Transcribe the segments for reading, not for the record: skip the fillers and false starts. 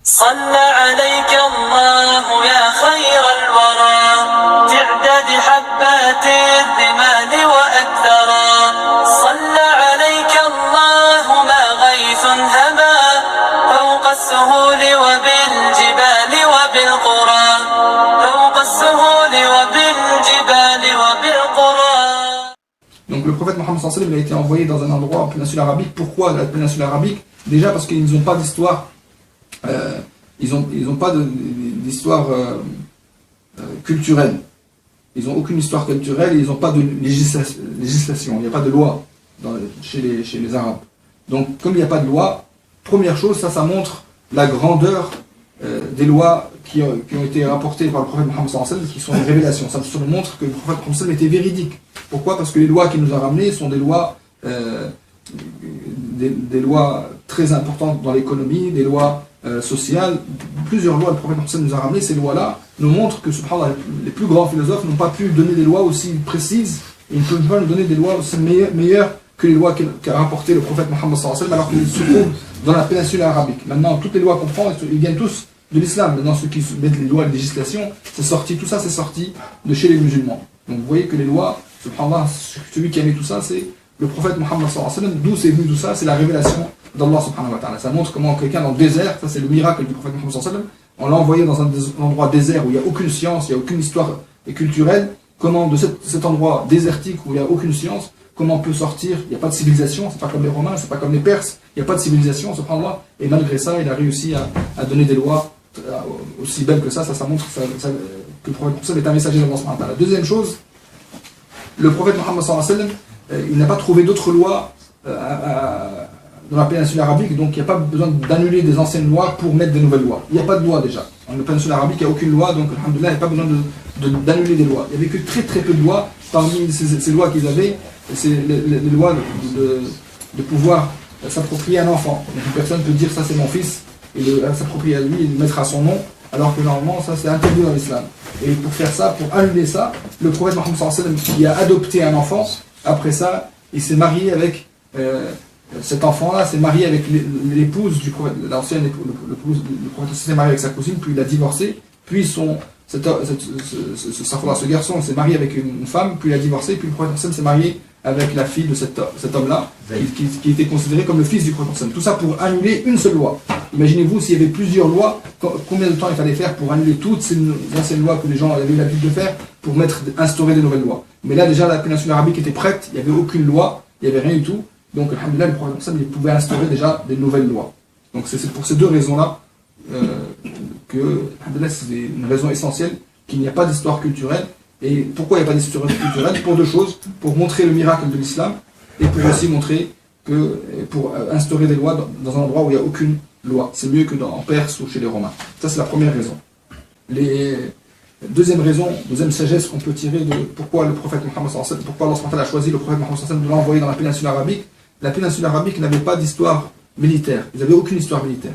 صلى عليك الله يا خير الورى تعداد حبات الرمال وأكثرا صلى عليك الله ما غيث هما فوق السهول وبالجبال وبالقرى فوق السهول وبالجبال وبالقرى. Donc le prophète Mohammed sallallahu alayhi wa sallam, il a été envoyé dans un endroit en péninsule arabique. Pourquoi la péninsule arabique? Déjà parce qu'ils n'ont pas d'histoire, ils ont pas d'histoire culturelle. Ils n'ont aucune histoire culturelle et ils n'ont pas de législation. Il n'y a pas de loi chez les Arabes. Donc comme il n'y a pas de loi, première chose, ça montre la grandeur des lois qui ont été rapportées par le prophète Mohammed sallallahu alayhi wa sallam, qui sont des révélations. Ça nous montre que le prophète Mohammed sallallahu alayhi wa sallam était véridique. Pourquoi? Parce que les lois qu'il nous a ramenées sont des lois très importantes dans l'économie, des lois sociales. Plusieurs lois, le prophète Mohammed sallallahu alayhi wa sallam nous a ramené. Ces lois-là nous montrent que, subhanallah, les plus grands philosophes n'ont pas pu donner des lois aussi précises, et ils ne peuvent pas nous donner des lois aussi meilleures que les lois qu'a rapportées le prophète Mohammed sallallahu alayhi wa sallam, alors qu'ils se trouvent dans la péninsule arabique. Maintenant, toutes les lois qu'on prend, ils viennent tous de l'islam. Maintenant, ceux qui mettent les lois, les législations, tout ça c'est sorti de chez les musulmans. Donc vous voyez que les lois, subhanallah, celui qui a mis tout ça, c'est le prophète Mohammed sallallahu alayhi wa sallam. D'où c'est venu tout ça? C'est la révélation d'Allah subhanahu wa ta'ala. Ça montre comment quelqu'un dans le désert, ça c'est le miracle du prophète Mohammed sallallahu alayhi wa sallam, on l'a envoyé dans un endroit désert où il n'y a aucune science, il n'y a aucune histoire culturelle. Comment de cet endroit désertique où il n'y a aucune science, comment on peut sortir? Il n'y a pas de civilisation, c'est pas comme les Romains, c'est pas comme les Perses, il n'y a pas de civilisation, subhanallah. Et malgré ça, il a réussi à donner des lois aussi belles que ça montre que le prophète Mohammed est un messager d'Allah subhanahu wa ta'ala. Deuxième chose, le prophète Mohammed sallallahu alayhi wa sallam, il n'a pas trouvé d'autres lois dans la péninsule arabique, donc il n'y a pas besoin d'annuler des anciennes lois pour mettre de nouvelles lois. Il n'y a pas de loi déjà. Dans la péninsule arabique, il n'y a aucune loi, donc alhamdoulilah, il n'y a pas besoin d'annuler des lois. Il n'y avait que très très peu de lois. Parmi ces lois qu'ils avaient, c'est les lois de pouvoir s'approprier un enfant. Donc une personne peut dire ça c'est mon fils, et s'approprier à lui et le mettre à son nom, alors que normalement ça c'est interdit dans l'islam. Et pour faire ça, pour annuler ça, le prophète Mohammed sallallahu alayhi wa sallam, qui a adopté un enfant, après ça, il s'est marié avec cet enfant-là, s'est marié avec l'épouse du prophète, l'ancienne épouse, le prophète s'est marié avec sa cousine, puis il a divorcé, puis ce garçon s'est marié avec une femme, puis il a divorcé, puis le prophète s'est marié avec la fille de cet homme-là, qui était considéré comme le fils du prophète. Tout ça pour annuler une seule loi. Imaginez-vous s'il y avait plusieurs lois, combien de temps il fallait faire pour annuler toutes ces anciennes lois que les gens avaient l'habitude de faire, pour instaurer de nouvelles lois. Mais là déjà la péninsule arabique était prête, il n'y avait aucune loi, il n'y avait rien du tout. Donc alhamdoulilah, le prophète il pouvait instaurer déjà des nouvelles lois. Donc c'est pour ces deux raisons-là que alhamdoulilah, c'est une raison essentielle qu'il n'y a pas d'histoire culturelle. Et pourquoi il n'y a pas d'histoire culturelle? Pour deux choses: pour montrer le miracle de l'islam, et pour aussi montrer pour instaurer des lois dans un endroit où il n'y a aucune loi. C'est mieux que en Perse ou chez les Romains. Ça c'est la première raison. Deuxième raison, deuxième sagesse qu'on peut tirer de pourquoi le prophète Mohammed sallallahu alayhi wa sallam, pourquoi Allah a choisi le prophète Mohammed sallallahu alayhi wa sallam de l'envoyer dans la péninsule arabique. La péninsule arabique n'avait pas d'histoire militaire. Ils n'avaient aucune histoire militaire.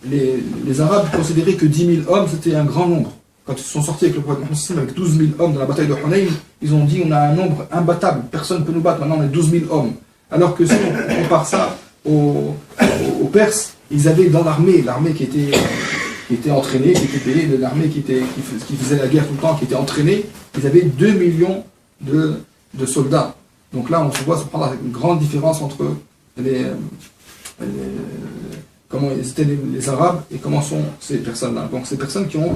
Les Arabes considéraient que 10 000 hommes c'était un grand nombre. Quand ils sont sortis avec le prophète Mohammed sallallahu alayhi wa sallam, avec 12 000 hommes dans la bataille de Hunayn, ils ont dit on a un nombre imbattable, personne ne peut nous battre, maintenant on est 12 000 hommes. Alors que si on compare ça aux Perses, ils avaient dans l'armée qui était entraînée, qui était payée, l'armée qui faisait la guerre tout le temps, qui était entraînée, ils avaient 2 millions de soldats. Donc là, on se voit une grande différence entre comment étaient les Arabes et comment sont ces personnes-là. Donc ces personnes qui n'ont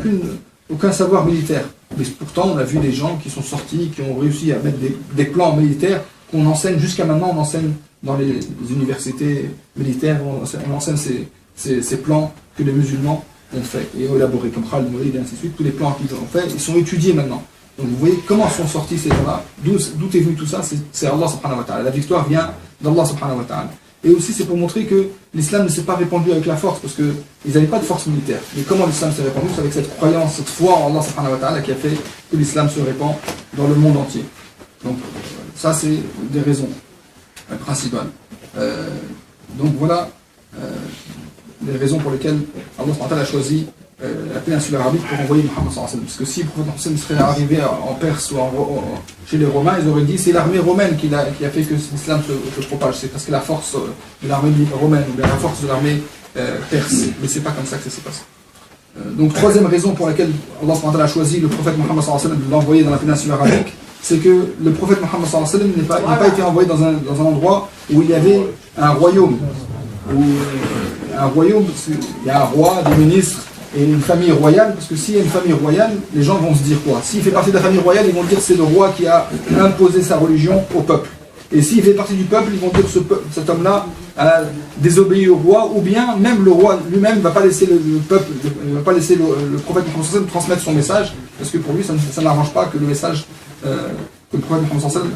aucun savoir militaire. Mais pourtant, on a vu des gens qui sont sortis, qui ont réussi à mettre des plans militaires qu'on enseigne jusqu'à maintenant, on enseigne dans les universités militaires, on enseigne ces plans que les musulmans ont fait et élaborés, comme Khalid Mouride et ainsi de suite. Tous les plans qu'ils ont fait, ils sont étudiés maintenant. Donc vous voyez comment sont sortis ces gens-là, d'où est venu tout ça, c'est Allah subhanahu wa ta'ala. La victoire vient d'Allah subhanahu wa ta'ala. Et aussi c'est pour montrer que l'islam ne s'est pas répandu avec la force, parce qu'ils n'avaient pas de force militaire. Mais comment l'islam s'est répandu? C'est avec cette croyance, cette foi en Allah subhanahu wa ta'ala qui a fait que l'islam se répand dans le monde entier. Donc ça c'est des raisons principales. Donc voilà les raisons pour lesquelles Allah subhanahu wa ta'ala a choisi la péninsule arabique pour envoyer Mohammed sallallahu alayhi wa sallam. Parce que si le prophète Mohammed serait arrivé en Perse ou chez les Romains, ils auraient dit c'est l'armée romaine qui a fait que l'islam se propage. C'est parce que la force de l'armée romaine ou bien la force de l'armée perse. Mais c'est pas comme ça que ça s'est passé. Donc troisième raison pour laquelle Allah subhanahu wa ta'ala a choisi le prophète Mohammed sallallahu alayhi wa sallam de l'envoyer dans la péninsule arabique, c'est que le prophète Mohammed sallallahu alayhi wa sallam n'a pas été envoyé dans un endroit où il y avait un royaume. Un royaume, il y a un roi, des ministres et une famille royale, parce que s'il y a une famille royale, les gens vont se dire quoi? S'il fait partie de la famille royale, ils vont dire que c'est le roi qui a imposé sa religion au peuple. Et s'il fait partie du peuple, ils vont dire que cet homme-là a désobéi au roi, ou bien même le roi lui-même ne va pas laisser le peuple, ne va pas laisser le prophète Mohammed transmettre son message, parce que pour lui, ça n'arrange pas que le message, que le prophète Mohammed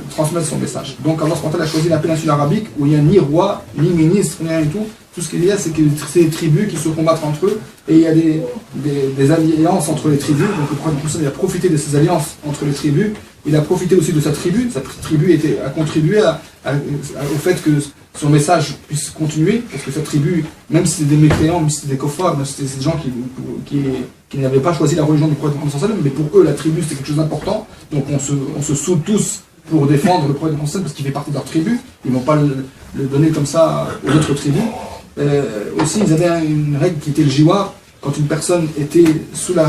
transmette son message. Donc Allah a choisi la péninsule arabique où il n'y a ni roi, ni ministre, ni rien du tout. Tout ce qu'il y a, c'est que c'est des tribus qui se combattent entre eux, et il y a des alliances entre les tribus. Donc le prophète Mohammed a profité de ces alliances entre les tribus. Il a profité aussi de sa tribu a contribué au fait que son message puisse continuer, parce que sa tribu, même si c'était des mécréants, même si c'était des koffars, même si c'était des gens qui n'avaient pas choisi la religion du prophète Mohammed, mais pour eux la tribu c'était quelque chose d'important, donc on se soude tous pour défendre le prophète Mohammed parce qu'il fait partie de leur tribu, ils ne vont pas le donner comme ça aux autres tribus. Aussi ils avaient une règle qui était le jiwar, quand une personne était sous la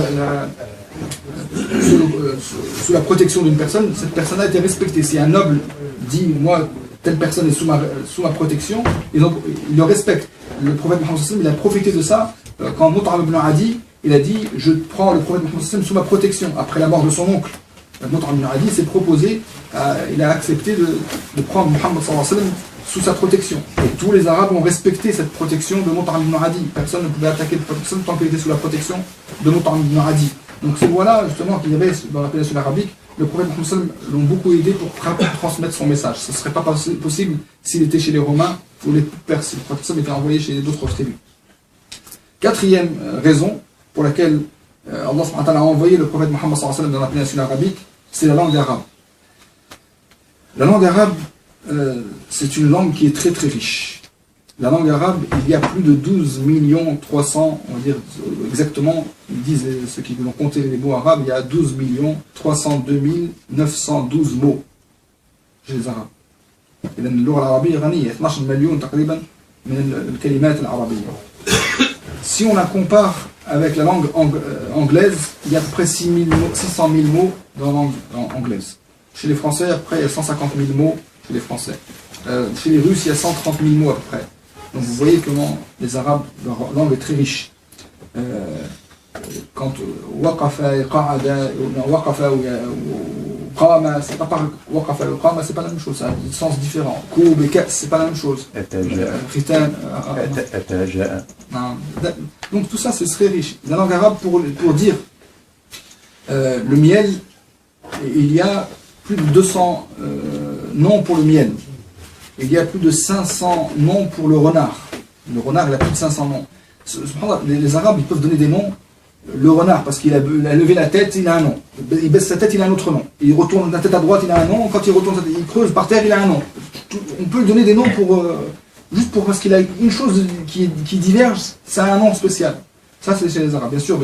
protection d'une personne, cette personne-là était respectée. Si un noble dit, moi, telle personne est sous ma protection, il le respecte. Le prophète Mohammed il a profité de ça, quand Mut'im ibn Adi, il a dit, je prends le prophète Mohammed sous ma protection, après la mort de son oncle. Mut'im ibn Adi s'est proposé, il a accepté de prendre Mohammed sous sa protection. Et tous les Arabes ont respecté cette protection de Mut'im ibn Adi. Personne ne pouvait attaquer personne tant qu'il était sous la protection de Mut'im ibn Adi. Donc ces lois-là, justement, qu'il y avait dans la péninsule arabique, le prophète Mohammed l'ont beaucoup aidé pour transmettre son message. Ce ne serait pas possible s'il était chez les Romains ou les Perses. Le prophète Mohammed était envoyé chez d'autres tribus. Quatrième raison pour laquelle Allah a envoyé le prophète Mohammed dans la péninsule arabique, c'est la langue arabe. La langue arabe, c'est une langue qui est très très riche. La langue arabe, il y a plus de 12 300 000, on va dire exactement, ils disent ceux qui l'ont compté les mots arabes, il y a 12 302 912 mots chez les arabes. إذن اللغة العربية غنية 12 مليون تقريبا من الكلمات العربية. Si on la compare avec la langue anglaise, il y a à peu près 600 000 mots dans la langue anglaise. Chez les Français, après, il y a 150 000 mots chez les Français. Chez les Russes, il y a 130 000 mots à peu près. Donc vous voyez comment les Arabes, leur langue est très riche. Quand waqafa, qa'ada, waqafa ou qama, c'est pas par waqafa ou qama, c'est pas la même chose, ça a un sens différent. Koub et kas, c'est pas la même chose. Khitan, donc tout ça c'est très riche. La langue arabe pour dire le miel, il y a plus de 200 noms pour le miel. Il y a plus de 500 noms pour le renard. Le renard, il a plus de 500 noms. Les Arabes, ils peuvent donner des noms. Le renard, parce qu'il a levé la tête, il a un nom. Il baisse sa tête, il a un autre nom. Il retourne la tête à droite, il a un nom. Quand il retourne, il creuse par terre, il a un nom. On peut donner des noms juste parce qu'il a une chose qui diverge, ça a un nom spécial. Ça, c'est chez les Arabes. Bien sûr,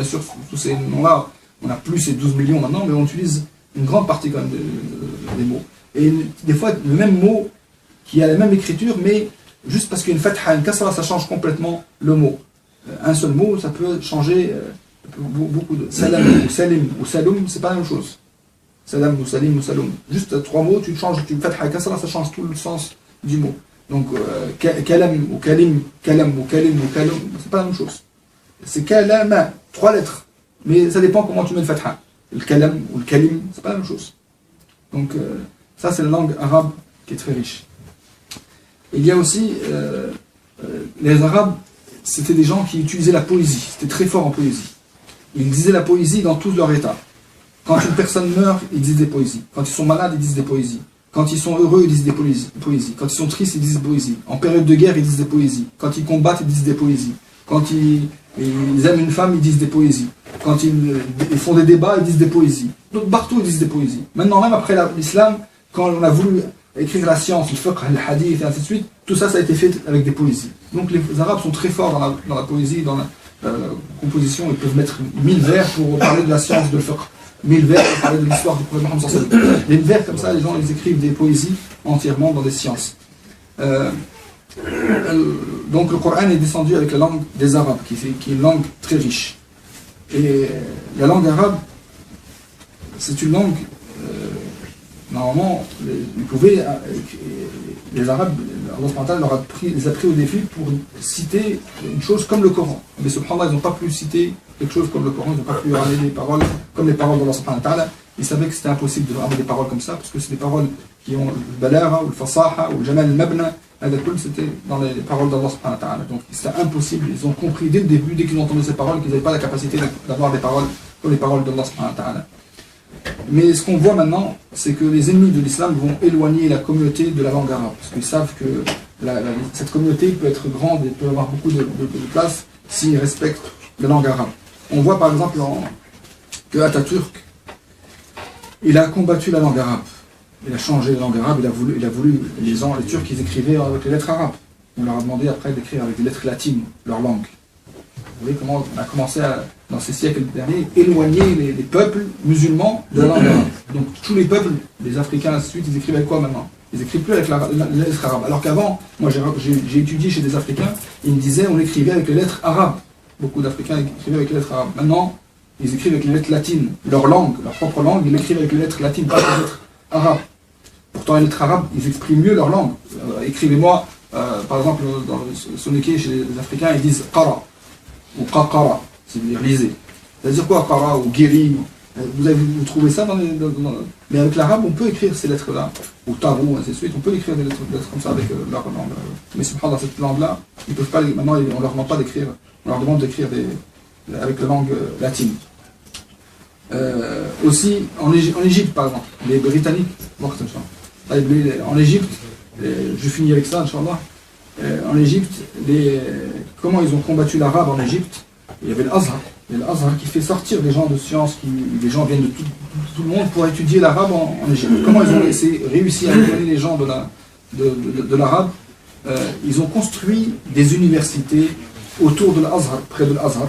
tous ces noms-là, on n'a plus ces 12 millions maintenant, mais on utilise une grande partie quand même des mots. Et des fois, le même mot qui a la même écriture, mais juste parce qu'il y a une fatha, une kasra, ça change complètement le mot. Un seul mot, ça peut changer beaucoup de... Salam ou salim ou saloum, c'est pas la même chose. Salam ou salim ou saloum. Juste trois mots, tu changes, tu fatha, kasra, ça change tout le sens du mot. Donc, kalam ou kalim, kalam ou kalim ou kalum, c'est pas la même chose. C'est kalama, 3 lettres. Mais ça dépend comment tu mets le fatha. Le kalam ou le kalim, c'est pas la même chose. Donc, ça c'est la langue arabe qui est très riche. Il y a aussi, les Arabes, c'était des gens qui utilisaient la poésie, c'était très fort en poésie. Ils disaient la poésie dans tous leurs états. Quand une personne meurt, ils disent des poésies. Quand ils sont malades, ils disent des poésies. Quand ils sont heureux, ils disent des poésies. Quand ils sont tristes, ils disent des poésies. En période de guerre, ils disent des poésies. Quand ils combattent, ils disent des poésies. Quand ils aiment une femme, ils disent des poésies. Quand ils font des débats, ils disent des poésies. Donc partout, ils disent des poésies. Maintenant, même après l'islam, quand on a voulu écrire la science, le fiqh, le hadith et ainsi de suite, tout ça, ça a été fait avec des poésies. Donc les Arabes sont très forts dans la poésie, dans la composition. Ils peuvent mettre 1000 vers pour parler de la science, de le fiqh. 1000 vers pour parler de l'histoire du prophète Mohammed sallallahu alayhi wa sallam. Les vers comme ça, les gens ils écrivent des poésies entièrement dans des sciences. donc le Coran est descendu avec la langue des Arabes, qui est une langue très riche. Et la langue arabe, c'est une langue, normalement, les Arabes, Allah les a pris au défi pour citer une chose comme le Coran. Mais subhanallah, ils n'ont pas pu citer quelque chose comme le Coran, ils n'ont pas pu ramener des paroles comme les paroles d'Allah subhanahu wa ta'ala. Ils savaient que c'était impossible de ramener des paroles comme ça, parce que c'est des paroles qui ont le balagha, ou le fasaha, ou le jamal al-mabna, c'était dans les paroles d'Allah subhanahu wa ta'ala. Donc c'était impossible, ils ont compris dès le début, dès qu'ils ont entendu ces paroles, qu'ils n'avaient pas la capacité d'avoir des paroles comme les paroles d'Allah subhanahu wa ta'ala. Mais ce qu'on voit maintenant, c'est que les ennemis de l'islam vont éloigner la communauté de la langue arabe, parce qu'ils savent que cette communauté peut être grande et peut avoir beaucoup de place s'ils respectent la langue arabe. On voit par exemple que Atatürk, il a combattu la langue arabe. Il a changé la langue arabe, il a voulu les Turcs, ils écrivaient avec les lettres arabes. On leur a demandé après d'écrire avec des lettres latines, leur langue. Vous voyez comment on a commencé dans ces siècles derniers, éloigner les peuples musulmans de la langue arabe. Donc tous les peuples, les Africains, ainsi de suite, ils écrivent avec quoi maintenant? Ils n'écrivent plus avec les lettres arabes. Alors qu'avant, moi j'ai étudié chez des Africains, ils me disaient on écrivait avec les lettres arabes. Beaucoup d'Africains écrivaient avec les lettres arabes. Maintenant, ils écrivent avec les lettres latines. Leur langue, leur propre langue, ils l'écrivent avec les lettres latines, pas avec les lettres arabes. Pourtant, les lettres arabes, ils expriment mieux leur langue. Écrivez-moi, par exemple, dans le sonniqué chez les Africains, ils disent qara ou qaqara, c'est-à-dire lisez. C'est-à-dire quoi, qara ou guéri? Vous trouvez ça mais avec l'arabe, on peut écrire ces lettres-là, ou tarou, ainsi de suite, on peut écrire des lettres comme ça avec leur langue. Mais subhanallah, dans cette langue-là, ils peuvent pas, maintenant, on leur demande pas d'écrire, on leur demande d'écrire avec la langue latine. Aussi, en Égypte, par exemple, les Britanniques, en Égypte, je finis avec ça, Inch'Allah. En Égypte, comment ils ont combattu l'arabe en Égypte? Il y avait l'Azhar. Il y a l'Azhar qui fait sortir des gens de science, des gens viennent de tout le monde pour étudier l'arabe en Égypte. Comment ils ont réussi à éloigner les gens de l'arabe? Ils ont construit des universités autour de l'Azhar, près de l'Azhar.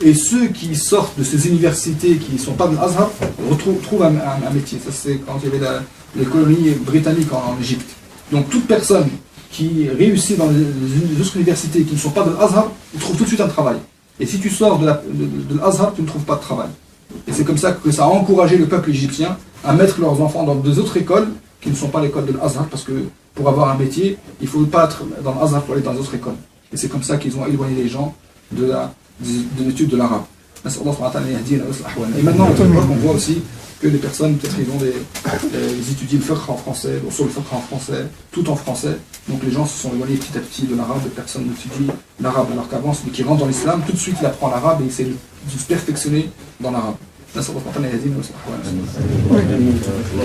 Et ceux qui sortent de ces universités qui ne sont pas de l'Azhar trouvent un métier. Ça, c'est quand il y avait les colonies britanniques en Égypte. Donc toute personne qui réussit dans les autres universités qui ne sont pas de l'Azhar, il trouve tout de suite un travail. Et si tu sors de l'Azhar, tu ne trouves pas de travail. Et c'est comme ça que ça a encouragé le peuple égyptien à mettre leurs enfants dans des autres écoles qui ne sont pas l'école de l'Azhar, parce que pour avoir un métier, il ne faut pas être dans l'Azhar pour aller dans les autres écoles. Et c'est comme ça qu'ils ont éloigné les gens de l'étude de l'arabe. Et maintenant, on voit aussi que les personnes, peut-être ils étudient le fiqh en français, sur le fiqh en français, tout en français. Donc les gens se sont éloignés petit à petit de l'arabe, les personnes étudient l'arabe. Alors qu'avant, celui qui rentre dans l'islam, tout de suite il apprend l'arabe et il essaie de se perfectionner dans l'arabe.